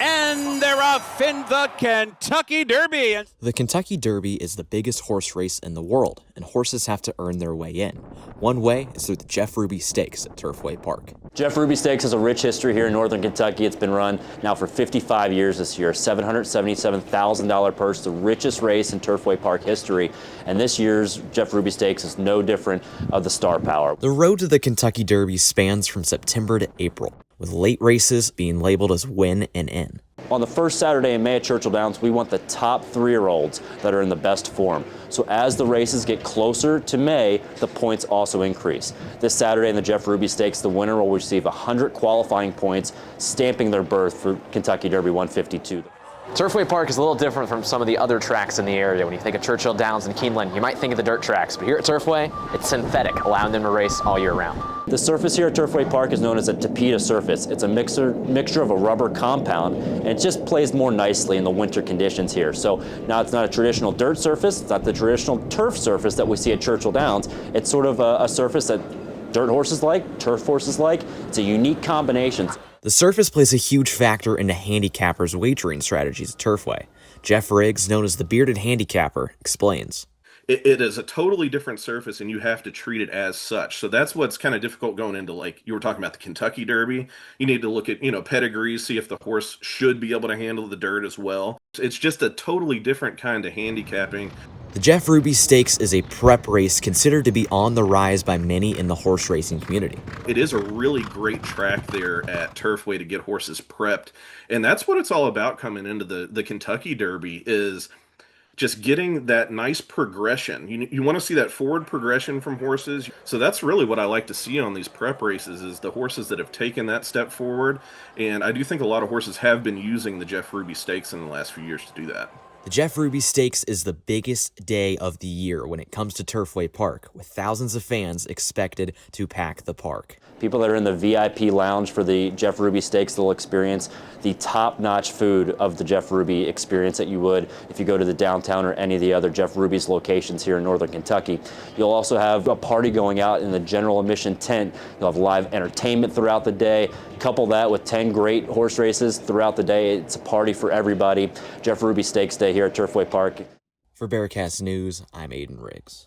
And they're off in the Kentucky Derby. The Kentucky Derby is the biggest horse race in the world, and horses have to earn their way in. One way is through the Jeff Ruby Stakes at Turfway Park. Jeff Ruby Stakes has a rich history here in northern Kentucky. It's been run now for 55 years this year. $777,000 purse, the richest race in Turfway Park history. And this year's Jeff Ruby Stakes is no different of the star power. The road to the Kentucky Derby spans from September to April, with late races being labeled as win and in. On the first Saturday in May at Churchill Downs, we want the top 3-year-olds that are in the best form. So as the races get closer to May, the points also increase. This Saturday in the Jeff Ruby Stakes, the winner will receive 100 qualifying points, stamping their berth for Kentucky Derby 152. Turfway Park is a little different from some of the other tracks in the area. When you think of Churchill Downs and Keeneland, you might think of the dirt tracks, but here at Turfway, it's synthetic, allowing them to race all year round. The surface here at Turfway Park is known as a tapeta surface. It's a mixture of a rubber compound, and it just plays more nicely in the winter conditions here. So now it's not a traditional dirt surface, it's not the traditional turf surface that we see at Churchill Downs. It's sort of a surface that dirt horses like, turf horses like. It's a unique combination. The surface plays a huge factor into handicappers' wagering strategies at Turfway. Jeff Riggs, known as the Bearded Handicapper, explains. It is a totally different surface, and you have to treat it as such. So that's what's kind of difficult going into, like you were talking about the Kentucky Derby. You need to look at, pedigrees, see if the horse should be able to handle the dirt as well. It's just a totally different kind of handicapping. The Jeff Ruby Stakes is a prep race considered to be on the rise by many in the horse racing community. It is a really great track there at Turfway to get horses prepped. And that's what it's all about coming into the Kentucky Derby, is just getting that nice progression. You want to see that forward progression from horses. So that's really what I like to see on these prep races, is the horses that have taken that step forward. And I do think a lot of horses have been using the Jeff Ruby Stakes in the last few years to do that. The Jeff Ruby Stakes is the biggest day of the year when it comes to Turfway Park, with thousands of fans expected to pack the park. People that are in the VIP lounge for the Jeff Ruby Stakes will experience the top-notch food of the Jeff Ruby experience that you would if you go to the downtown or any of the other Jeff Ruby's locations here in northern Kentucky. You'll also have a party going out in the general admission tent. You'll have live entertainment throughout the day. Couple that with 10 great horse races throughout the day. It's a party for everybody. Jeff Ruby Stakes Day here at Turfway Park. For Bearcast News, I'm Aiden Riggs.